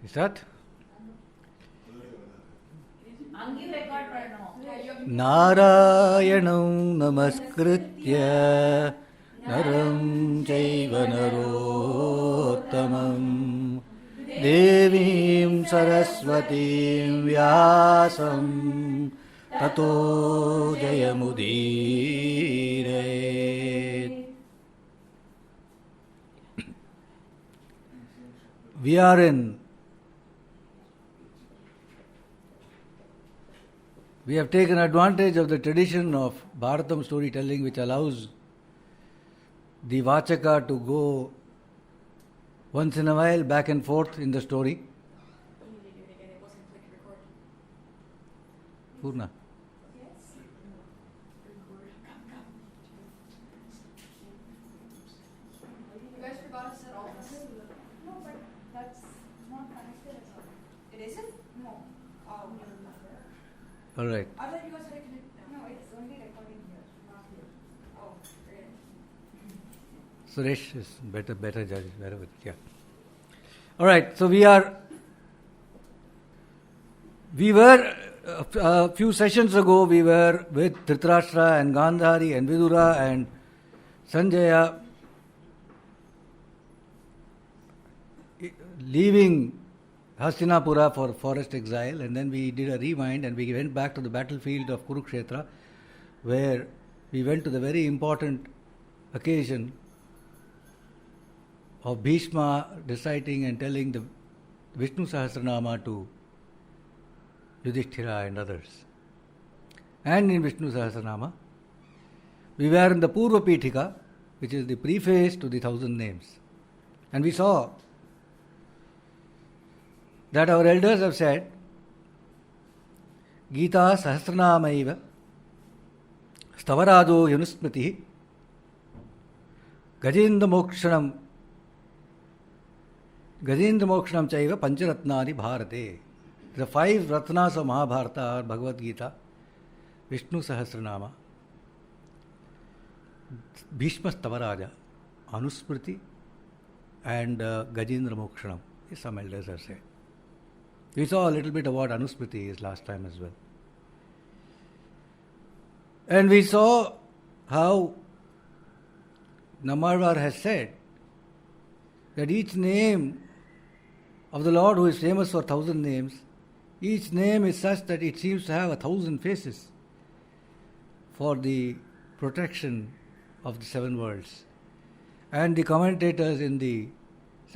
Start. नारायणं नमस्कृत्य नरं चैव नरोत्तमं देवीं सरस्वतीं व्यासं ततो जयमुदीरयेत्. We have taken advantage of the tradition of Bharatam storytelling, which allows the Vachaka to go once in a while back and forth in the story. Purna. You guys forgot to set all this. No, but that's not connected at all. It isn't? No. Oh, no. All right. I thought you guys had it. No, it's only recording here, not here. Oh, forget it. Suresh is better judge. Wherever, yeah. All right. So we were a few sessions ago. We were with Dhritarashtra and Gandhari and Vidura and Sanjaya leaving Hastinapura for forest exile, and then we did a rewind and we went back to the battlefield of Kurukshetra, where we went to the very important occasion of Bhishma reciting and telling the Vishnu Sahasranama to Yudhishthira and others. And in Vishnu Sahasranama, we were in the Purva Pithika, which is the preface to the 1,000 names. And we saw that our elders have said, Gita Sahasranamaiva Stavarado Yanusmriti Gajendra Mokshanam Chaiva Pancharatnani Bharate. The 5 Ratnas of Mahabharata are Bhagavad Gita, Vishnu Sahasranama, Bhishma Stavaraja, Anusmriti, and Gajendra Mokshanam. Some elders have said. We saw a little bit of what Anusmriti is last time as well. And we saw how Nammalvar has said that each name of the Lord, who is famous for 1,000 names, each name is such that it seems to have 1,000 faces for the protection of the 7 worlds. And the commentators in the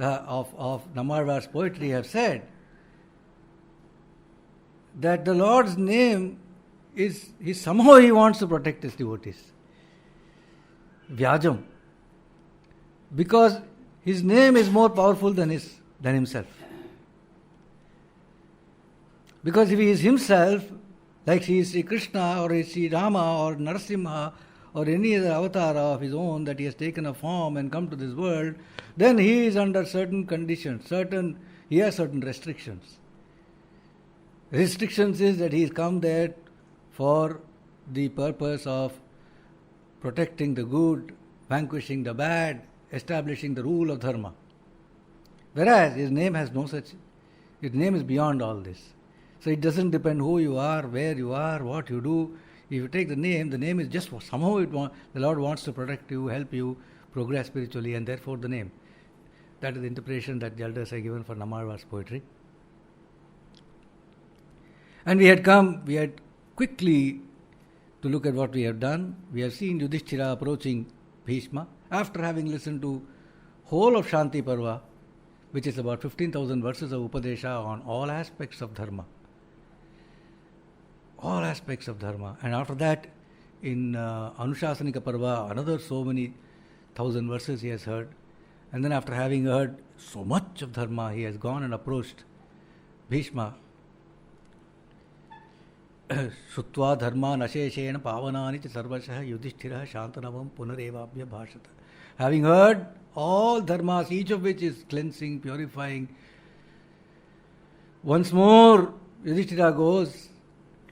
of Nammalvar's poetry have said that the Lord's name is somehow he wants to protect his devotees. Vyajam. Because his name is more powerful than himself. Because if he is himself, like he is Sri Krishna or Sri Rama or Narasimha or any other avatar of his own that he has taken a form and come to this world, then he is under certain conditions, he has certain restrictions. Restrictions is that he has come there for the purpose of protecting the good, vanquishing the bad, establishing the rule of dharma. Whereas his name has no such, his name is beyond all this. So it doesn't depend who you are, where you are, what you do. If you take the name is just somehow the Lord wants to protect you, help you progress spiritually, and therefore the name. That is the interpretation that the elders have given for Nammalvar's poetry. And we had quickly to look at what we have done. We have seen Yudhishthira approaching Bhishma after having listened to whole of Shanti Parva, which is about 15,000 verses of Upadesha on all aspects of dharma. All aspects of dharma. And after that, in Anushasanika Parva, another so many 1,000 verses he has heard. And then after having heard so much of dharma, he has gone and approached Bhishma श्रुत्वा धर्मान् अशेषेण पावनानि च सर्वशः युधिष्ठिरः शान्तनवं पुनरेवाभ्य भाषत. Having heard all dharmas, each of which is cleansing, purifying, once more Yudhishthira goes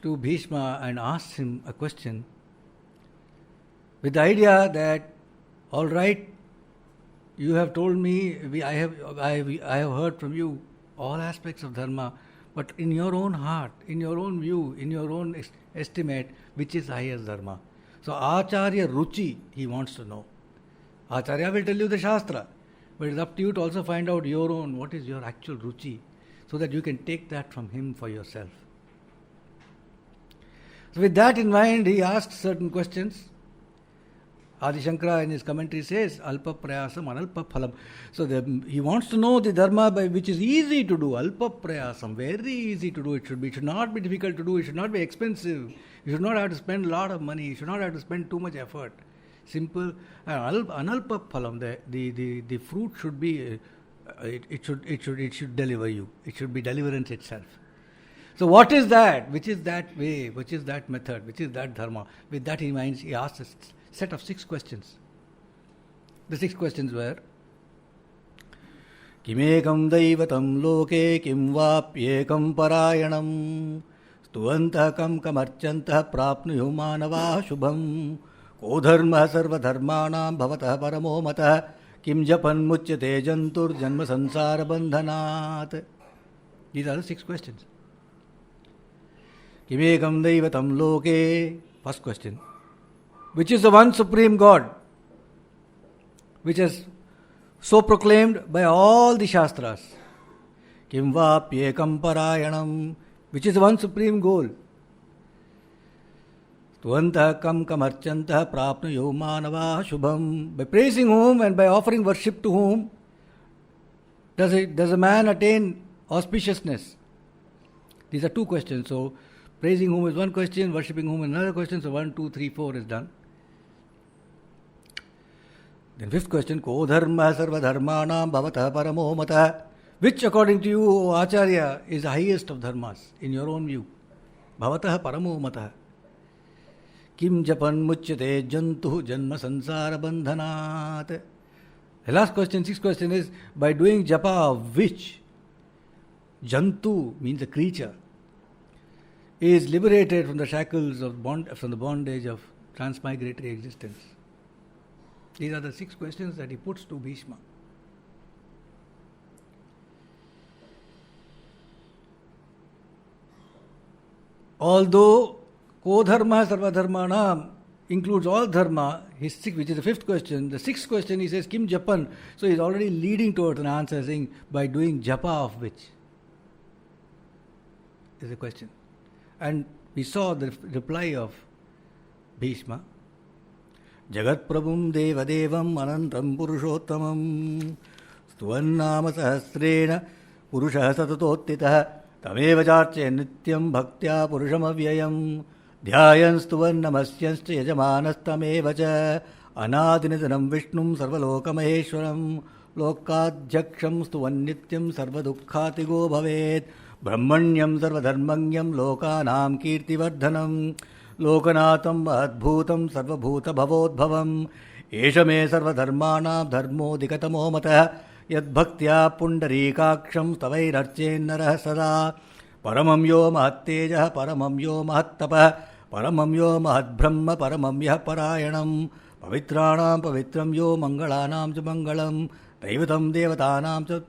to Bhishma and asks him a question with the idea that, all right, you have told me, I have heard from you all aspects of dharma, but in your own heart, in your own view, in your own estimate, which is highest dharma? So Acharya Ruchi, he wants to know. Acharya will tell you the Shastra, but it's up to you to also find out your own, what is your actual Ruchi, so that you can take that from him for yourself. So with that in mind, he asks certain questions. Adi Shankara in his commentary says, Alpa Prayasam Analpa Phalam. So he wants to know the dharma by which is easy to do. Alpa Prayasam, very easy to do. It should not be difficult to do. It should not be expensive. You should not have to spend a lot of money. You should not have to spend too much effort. Simple. Analpa Phalam, the fruit should be, it should deliver you. It should be deliverance itself. So what is that? Which is that way? Which is that method? Which is that dharma? With that in mind, he asks a set of 6 questions. The 6 questions were: Kimekam daivatam loke kim vapyekam parayanam stuvantah kam kamarchantah prapnuyu manavah shubham kodharmah sarva dharmanam bhavatah paramo matah kim japan muchyate jantur janma sansara bandhanat. These are the 6 questions. Kimekam daivatam loke. First question. Which is the one supreme God, which is so proclaimed by all the Shastras. Kim vapyekam parayanam, which is the one supreme goal. Tvantah kam kamarchantah prapnuyo manavah shubham. By praising whom and by offering worship to whom does a man attain auspiciousness? These are 2 questions. So praising whom is one question, worshipping whom is another question. So 1, 2, 3, 4 is done. Then 5th question, Ko dharma sarva dharmanam bhavatah paramo matah. Which according to you, O Acharya, is the highest of dharmas in your own view? Bhavatah paramo matah. Kim japan muchyate jantu janma sansara bandhanat. The last question, 6th question is, by doing japa of which jantu means a creature is liberated from the shackles of from the bondage of transmigratory existence. These are the 6 questions that he puts to Bhishma. Although Kodharma Sarvadharmanam includes all dharma, which is the 5th question, the 6th question he says Kim Japan, so he's already leading towards an answer saying by doing japa of which is the question. And we saw the reply of Bhishma. Jagat Prabhum Devadevam Anantam Purushottamam Stuvannama Sahasrena Purusha Satatottitah Tameva Charche Nityam Bhaktya Purusham Avyayam Dhyayan Stuvannamasyanscha Yajamanastamevacha Anadinitanam Vishnum Sarvalokamaheshwaram Lokadjaksham Stuvannityam Sarvadukkhatigo Bhavet Brahmanyam Sarvadharmanyam Lokanam Kirtivardhanam Lokanatam Adbhutam Sarvabhuta Bhavodbhavam Esha me Sarvadharmanam Dharmo Dikatamo Matah Yad Bhaktya Pundarikaksham Stavairarchen Narah Sada Paramam Yo Mahatteja Paramam Yo Mahattapa Paramam Yo Mahatbrahma Paramam Yah Parayanam Pavitranam Pavitram Yo Mangalanam Cha Mangalam Daivatam Devatanam Cha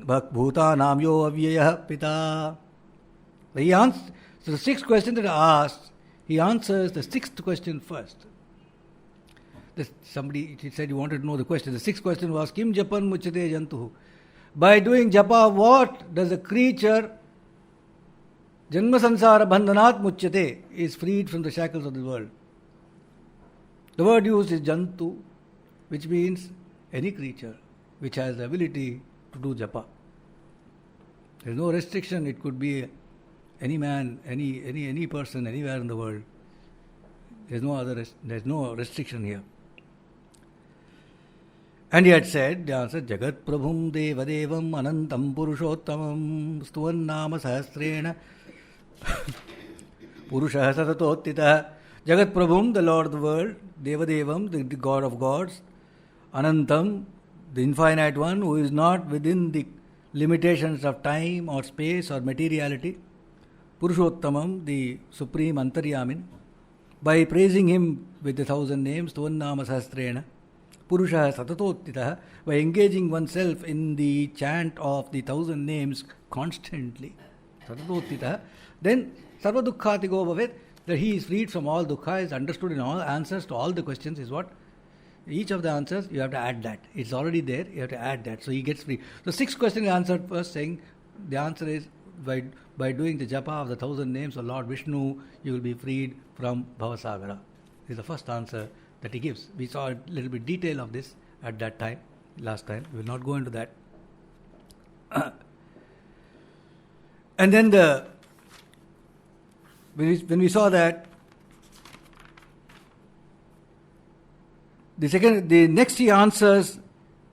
Bhutanam Yo Avyayah Pita. So the 6th question that I asked, he answers the 6th question first. Somebody said you wanted to know the question. The 6th question was Kim Japan Muchyate Jantuhu. By doing japa, what does a creature Janma Sansara Bandhanat Muchyate is freed from the shackles of the world? The word used is Jantu, which means any creature which has the ability to do japa. There is no restriction. It could be any man, any person, anywhere in the world. There's no restriction here. And he had said, the answer, Jagat Prabhum Devadevam Anantam Purushottamam Stuvannama Sahasrena Purusha Satatottita, Jagat Prabhum, the Lord of the world, Devadevam, the God of gods, Anantam, the infinite one who is not within the limitations of time or space or materiality, Purushottamam, the supreme Antaryamin. By praising him with the 1,000 names, Tvannama Sahasrena, Purusha Satatottita, by engaging oneself in the chant of the 1,000 names constantly, Satatottita, then Sarva Dukkhatigo Bhavet, that he is freed from all dukkha, is understood in all answers to all the questions is what? Each of the answers, you have to add that. It's already there, you have to add that. So he gets free. So 6 questions answered first, saying the answer is by doing the japa of the 1,000 names of Lord Vishnu, you will be freed from Bhavasagara. This is the first answer that he gives. We saw a little bit detail of this at that time, last time. We will not go into that. And then when we saw that, the next he answers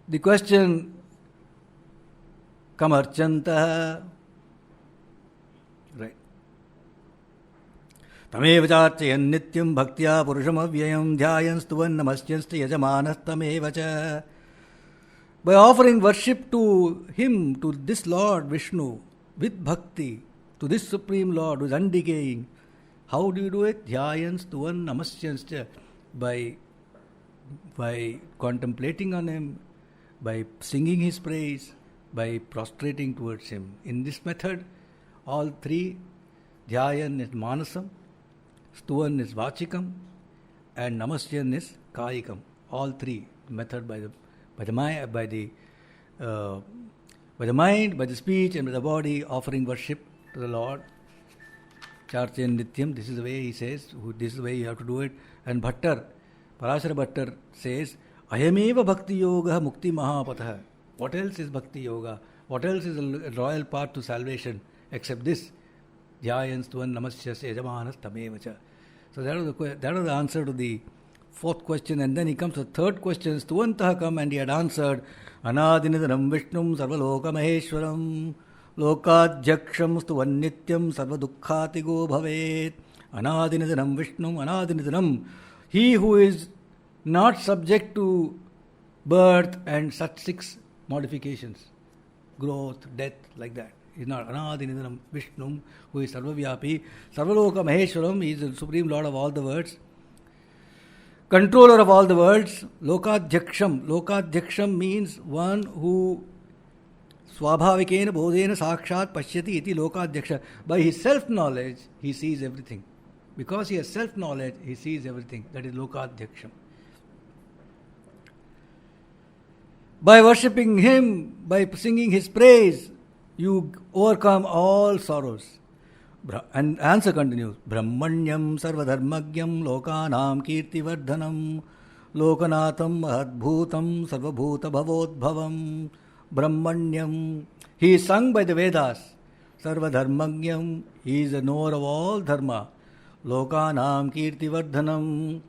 the question, Kamarchanta. Right. Tamev charchayan nityam bhaktya purusham avyayam dhyayan stuvan namaskyansta yajamanas tamev cha. By offering worship to him, to this Lord Vishnu, with bhakti, to this Supreme Lord who is undecaying, how do you do it? Dhyayan stuvan namaskyansta. By contemplating on him, by singing his praise, by prostrating towards him. In this method, all 3, Dhyayan is Manasam, Stuvan is Vachikam, and Namasyan is Kayikam. All 3 method by the mind, by the speech, and by the body, offering worship to the Lord. Charchayan Nityam, this is the way he says, this is the way you have to do it. And Bhattar, Parashara Bhattar says, Ayameva Bhakti Yoga Mukti Mahapatha. What else is Bhakti Yoga? What else is a royal path to salvation except this? Dhyayan Stuvan Namasyas Yajamanas Tamevacha. So that was the answer to the 4th question. And then he comes to the 3rd question. Stuvantaha come, and he had answered, Anadinidanam Vishnum Sarvaloka Maheshwaram Lokadjaksham Stuvan Nityam Sarvadukhatigo Bhavet. Anadinidanam Vishnum, Anadinidanam, he who is not subject to birth and such 6 modifications, growth, death, like that. He is not Anadinidanam Vishnum, who is Sarvavyapi. Sarvaloka Maheshwaram, he is the Supreme Lord of all the worlds, controller of all the worlds. Lokadhyaksham. Lokadhyaksham means one who Swabhavikena Bodhena Sakshat Pashyati iti Lokadhyaksha. By his self-knowledge, he sees everything. Because he has self-knowledge, he sees everything. That is Lokadhyaksham. By worshipping him, by singing his praise, you overcome all sorrows. And answer continues. Brahmanyam sarvadharmagyam lokanam kirtivardhanam lokanatham mahadbhutam sarvabhuta bhavodbhavam. Brahmanyam. He is sung by the Vedas. Sarvadharmagyam. He is the knower of all dharma. Lokanam kirtivardhanam.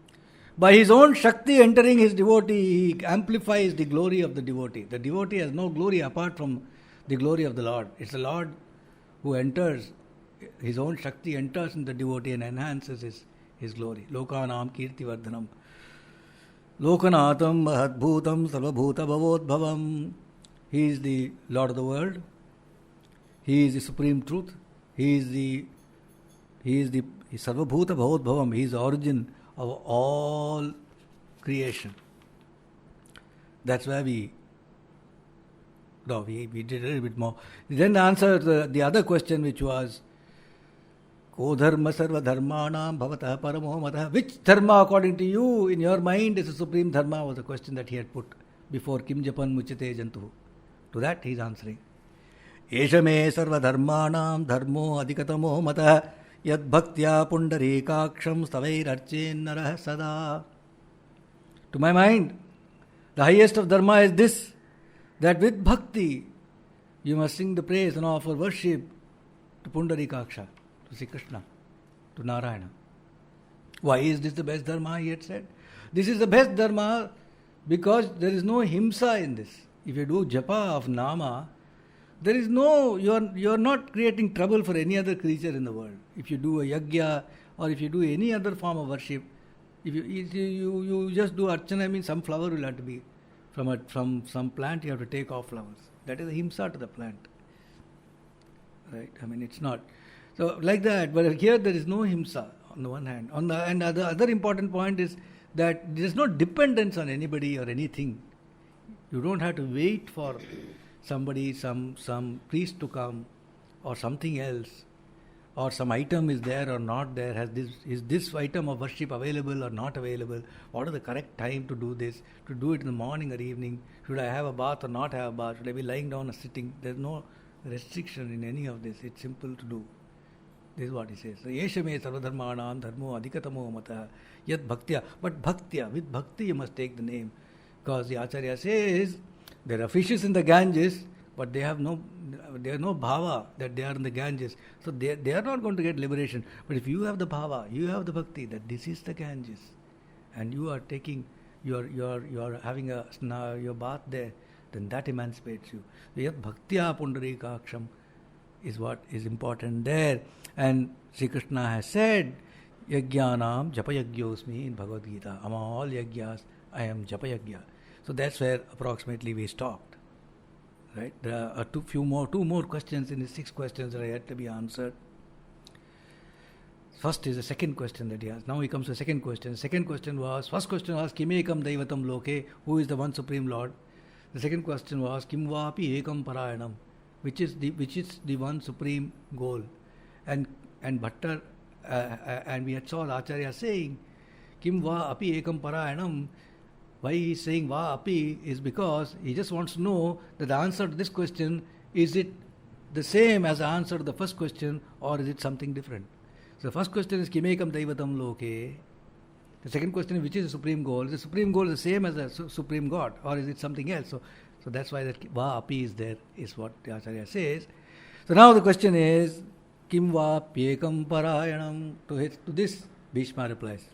By his own Shakti entering his devotee, he amplifies the glory of the devotee. The devotee has no glory apart from the glory of the Lord. It's the Lord who enters, his own Shakti enters in the devotee and enhances his glory. Lokanam kirtivardhanam. Lokanatham mahadbhutam sarvabhuta bhavodbhavam. He is the Lord of the world. He is the supreme truth. He is the Sarvabhuta Bhavodbhavam. He is the origin of all creation. That's why we did a little bit more. Then answer the other question, which was Ko dharma sarva dharmanam bhavata paramo matah. Which dharma according to you in your mind is the supreme dharma, was the question that he had put before Kim Japan Muchite Jantu. To that he is answering. Esha me sarva dharmanam dharmo adhikatamo matah yad bhaktya pundarikaksham stavair archen narah sada. To my mind, the highest of dharma is this, that with bhakti you must sing the praise and offer worship to Pundarikaksha, to Sri Krishna, to Narayana. Why is this the best dharma? He had said. This is the best dharma because there is no himsa in this. If you do japa of nama, There is no, you are not creating trouble for any other creature in the world. If you do a yagya or if you do any other form of worship, if you just do archana, I mean some flower will have to be from some plant. You have to take off flowers. That is a himsa to the plant, right? I mean it's not so like that. But here there is no himsa on the one hand. And the other important point is that there is no dependence on anybody or anything. You don't have to wait for somebody, some priest to come, or something else, or some item is there or not there. Is this item of worship available or not available? What is the correct time to do this? To do it in the morning or evening? Should I have a bath or not have a bath? Should I be lying down or sitting? There is no restriction in any of this. It's simple to do. This is what he says. Yesha me sarvadharmanam dharmo adhikatamo mata yad bhaktya. But bhaktya, with bhakti you must take the name. Because the Acharya says, there are fishes in the Ganges, but they have no bhava that they are in the Ganges. So they are not going to get liberation. But if you have the bhava, you have the bhakti that this is the Ganges, and you are taking, you are having your bath there, then that emancipates you. So yat bhaktya pundarikaksham is what is important there. And Sri Krishna has said, Yajnanam japayagyosmi in Bhagavad Gita. Among all yagyas, I am japayagya. So that's where approximately we stopped. Right? There are two more questions in the 6 questions that are yet to be answered. First is the second question that he asked. Now he comes to the second question. First question was Kimekam Daivatam Loke, who is the one Supreme Lord. The second question was Kim Vapi Ekam Parayanam, which is the one supreme goal. And Bhattar and we had saw Acharya saying Kim Va Api Ekam Parayanam. Why he is saying Va Api is because he just wants to know that the answer to this question, is it the same as the answer to the first question, or is it something different? So the first question is Kimekam Daivatam Loke. The second question is which is the supreme goal? Is the supreme goal the same as the supreme God, or is it something else? So that's why that Va Api is there, is what the Acharya says. So now the question is Kim Va Pyekam Parayanam. To this Bhishma replies,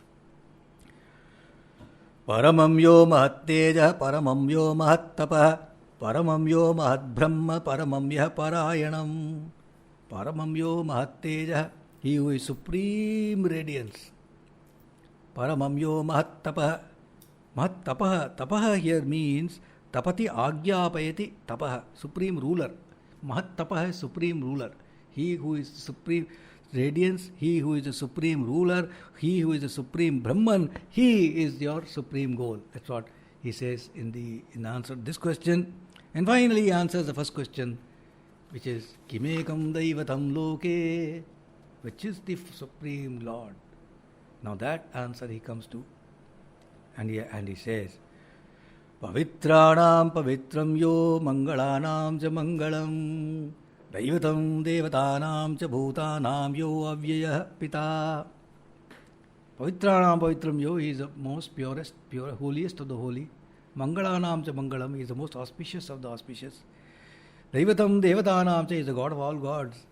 Paramam yo mahatteja, paramam yo mahattapa, paramam yo mahatbrahma, paramam yah parayanam. Paramam yo mahatteja, he who is supreme radiance. Paramam yo mahattapa. Mahattapa, tapaha here means tapati agyapayati tapaha, supreme ruler. Mahattapa is supreme ruler. He who is supreme radiance, he who is the supreme ruler, he who is the supreme Brahman, he is your supreme goal. That's what he says in answer to this question. And finally he answers the first question, which is Kimekam Daivatam Loke, which is the supreme Lord. Now that answer he comes to, and he says, Pavitranam pavitram yo mangalanam ja mangalam. Daivatam devatanam cha bhutanam yo avyaya pita. Pavitranam pavitram yo, he is the most holiest of the holy. Mangalanam cha mangalam, he is the most auspicious of the auspicious. Daivatam devatanam cha, he is the God of all gods.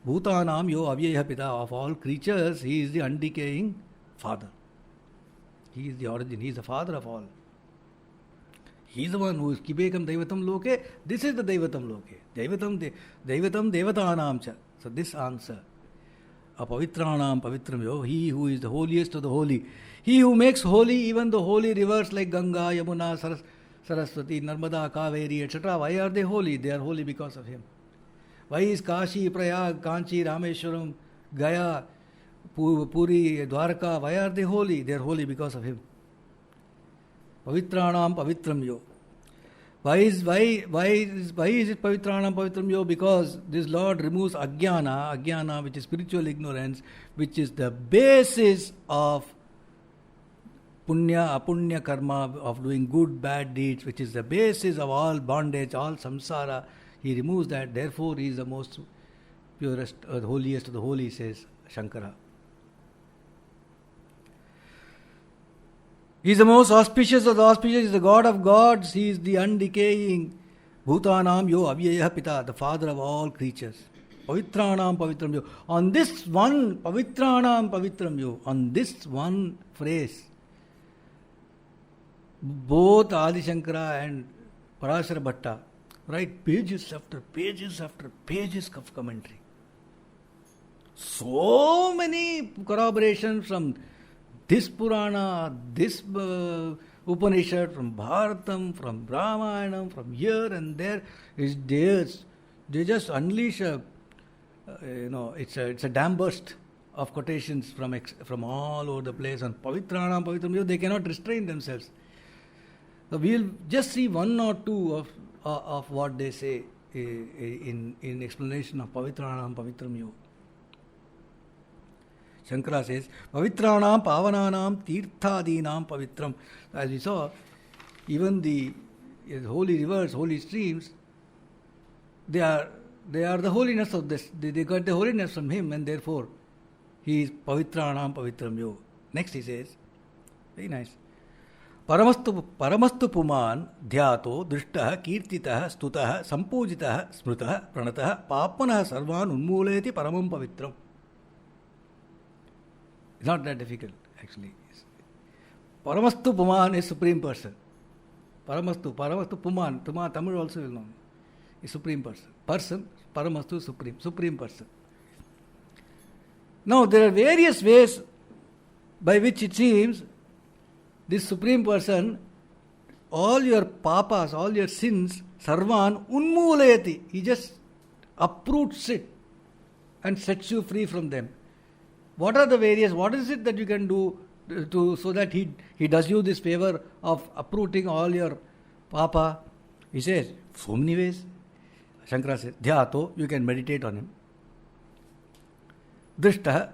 Bhutanam yo avyaya pita, of all creatures, he is the undecaying father. He is the origin, he is the father of all. He is the one who is Kibekam Daivatam Loke. This is the Daivatam Loke. Daivatam Devatanam cha. So this answer, Apavitranam Pavitram yo, he who is the holiest of the holy. He who makes holy even the holy rivers like Ganga, Yamuna, Saraswati, Narmada, Kaveri, etc. Why are they holy? They are holy because of him. Why is Kashi, Prayag, Kanchi, Rameshwaram, Gaya, Puri, Dwarka, why are they holy? They are holy because of him. Pavitranam Pavitram yo. Why is it Pavitranam Pavitram yo? Because this Lord removes Ajnana, which is spiritual ignorance, which is the basis of Punya, Apunya karma, of doing good, bad deeds, which is the basis of all bondage, all samsara. He removes that. Therefore, he is the most purest, holiest of the holy, says Shankara. He is the most auspicious of the auspicious, he is the God of gods, he is the undecaying Bhutanam yo avyaya pita, the father of all creatures. Pavitranam pavitram yo. On this one, Pavitranam pavitram yo, on this one phrase, both Adi Shankara and Parashara Bhatta write pages after pages after pages of commentary. So many corroborations from this Purana, this Upanishad, from Bharatam, from Ramayana, from here and there. Is theirs. They just unleash it's a dam burst of quotations from all over the place. And Pavitranam, Pavitram, they cannot restrain themselves. So we'll just see one or two of what they say in explanation of Pavitranam, Pavitram Yoga. Shankara says, Pavitranam, Pavananam, Tirthadinam, Pavitram. As we saw, even the holy rivers, holy streams, they are the holiness of this. They got the holiness from him, and therefore he is Pavitranam, Pavitram Yoga. Next he says, very nice. Paramastu Puman, Dhyato, Drishtah, Kirtitah, Stutah, Sampujitah, Smrutah, Pranatah, Papmanah Sarvan Unmuleti Paramam Pavitram. It's not that difficult, actually. Paramastu Puman is Supreme Person. Paramastu Puman, Tamil also will know. Is Supreme Person. Person, Paramastu, Supreme Person. Now, there are various ways by which it seems this Supreme Person, all your papas, all your sins, sarvan unmulayati, he just uproots it and sets you free from them. What are the various, what is it that you can do so that he does you this favor of uprooting all your papa? He says, so many ways. Shankara says, Dhyato, you can meditate on him. Drishtaha,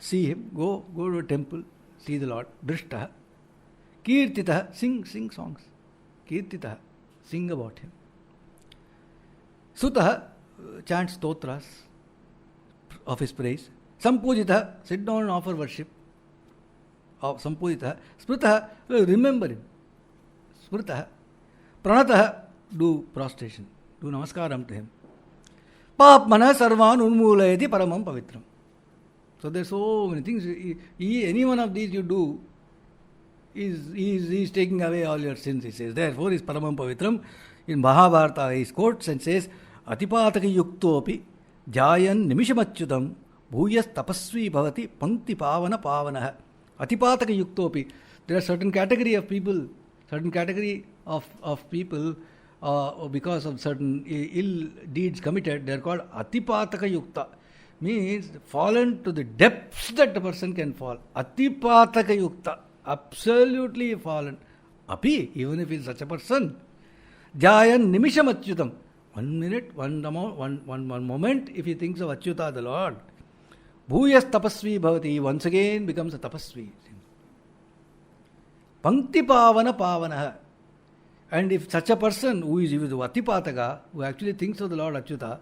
see him, go to a temple, see the Lord. Drishtaha. Kirtitaha, sing songs. Kirtitaha, sing about him. Sutaha, chant stotras of his praise. Sampujitaha, sit down and offer worship of Sampujitaha. Smritaha, remember him. Smritaha. Pranataha, do prostration, do namaskaram to him. Papmana sarvan unmulayati paramam pavitram. So there are so many things. Any one of these you do, is taking away all your sins, he says. Therefore, is Paramam Pavitram. In Mahabharata, he quotes and says, Atipataka yuktopi jayan nimishamachyutam bhuyas tapasvi bhavati pankti pavana pavanaha. Atipataka yuktopi. There are certain category of people, because of certain ill deeds committed, they are called Atipataka yukta. Means fallen to the depths that a person can fall. Atipataka yukta. Absolutely fallen. Api, even if he is such a person. Jayan nimisham achyutam. 1 minute, one moment, if he thinks of Achyuta, the Lord. Bhuyas tapasvi bhavati, once again becomes a tapasvi. Pankti pavana pavanaha. And if such a person who is Atipataka, who actually thinks of the Lord Achyuta,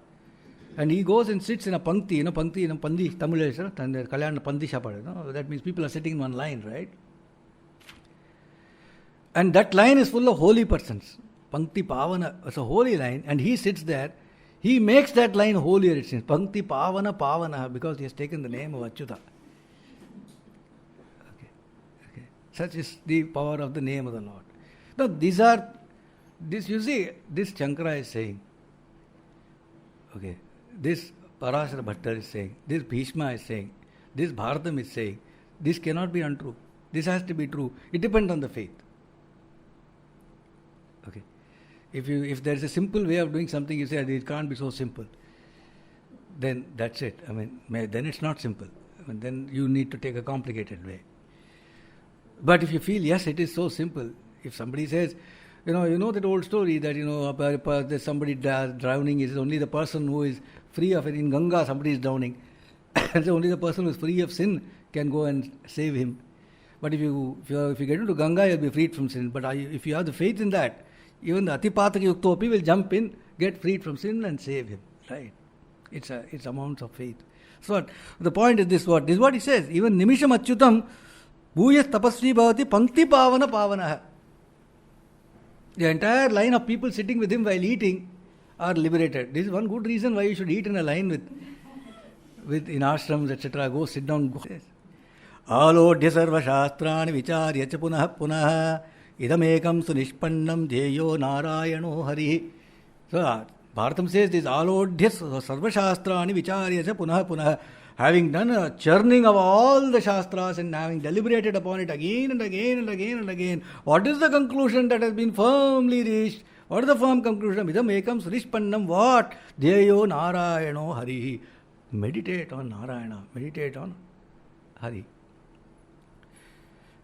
and he goes and sits in a pankti, pandi, Tamil, Kalyana pandi shapad. That means people are sitting in one line, right? And that line is full of holy persons. Pankti Pavana is a holy line, and he sits there. He makes that line holier, it seems. Pankti Pavana Pavana, because he has taken the name of Achyuta. Okay. Such is the power of the name of the Lord. Now, you see, this Shankara is saying, okay, this Parashara Bhattar is saying, this Bhishma is saying, this Bharatam is saying, this cannot be untrue. This has to be true. It depends on the faith. Okay. If there is a simple way of doing something, you say it can't be so simple, then that's it. Then it's not simple. Then you need to take a complicated way. But if you feel, yes, it is so simple. If somebody says, you know that old story that, there's somebody drowning, is only the person who is free of it. In Ganga, somebody is drowning. So only the person who is free of sin can go and save him. But if you get into Ganga, you'll be freed from sin. But if you have the faith in that, even the Atipataka Yuktopi will jump in, get freed from sin and save him. Right? It's amounts of faith. So the point is this is what he says. Even Nimisham Achyutam Bhuyas Tapasvi Bhavati Pankti Pavana Pavanaha. The entire line of people sitting with him while eating are liberated. This is one good reason why you should eat in a line with in ashrams, etc. Go sit down. Alodhya sarva shastrani vicharya cha punah punah idamekam sunishpannam dheyo narayano hari. So Bharatam says this alodhya sarvashastrani vicharya cha punah punah. Having done a churning of all the shastras and having deliberated upon it again and again and again and again, what is the conclusion that has been firmly reached? What is the firm conclusion? Vidam ekam srishpannam. What? Dhyeyo narayano hari. Meditate on Narayana. Meditate on Hari.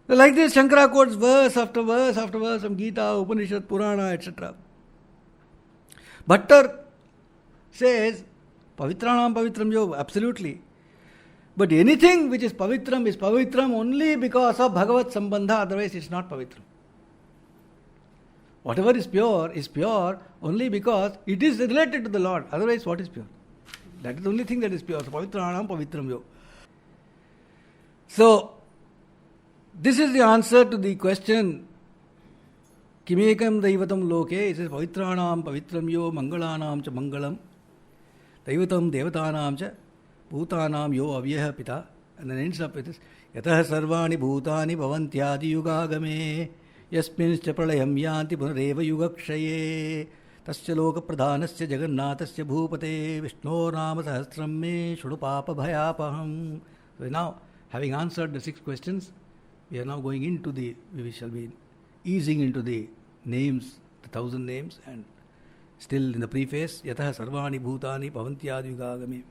Like this, Shankara quotes verse after verse after verse from Gita, Upanishad, Purana, etc. Bhattar says, Pavitranam Pavitram Yo, absolutely. But anything which is Pavitram only because of Bhagavat Sambandha, otherwise it's not Pavitram. Whatever is pure only because it is related to the Lord, otherwise what is pure? That is the only thing that is pure. So, Pavitranam Pavitram Yo. So, this is the answer to the question, Kimekam Daivatam Loke, it says Pavitranam Pavitram Yo, Mangalanam Cha Mangalam, Daivatam Devatanam Cha, Bhutanam Yo Avyaha Pita, and then ends up with this, Yatah Sarvani Bhutani Bhavantyadi Yugagame, Yasminscha Pralayam Yanti Punareva Yugakshaye, Tasya Loka Pradhanasya Jagannathasya Bhupate, Vishno Rama Sahasram Me Shudupapa Bhayapaham. So now, having answered the 6 questions, we are now going into we shall be easing into the names, the 1000 names, and still in the preface, Yatah Sarvani Bhutani Bhavantyadi Yugagame.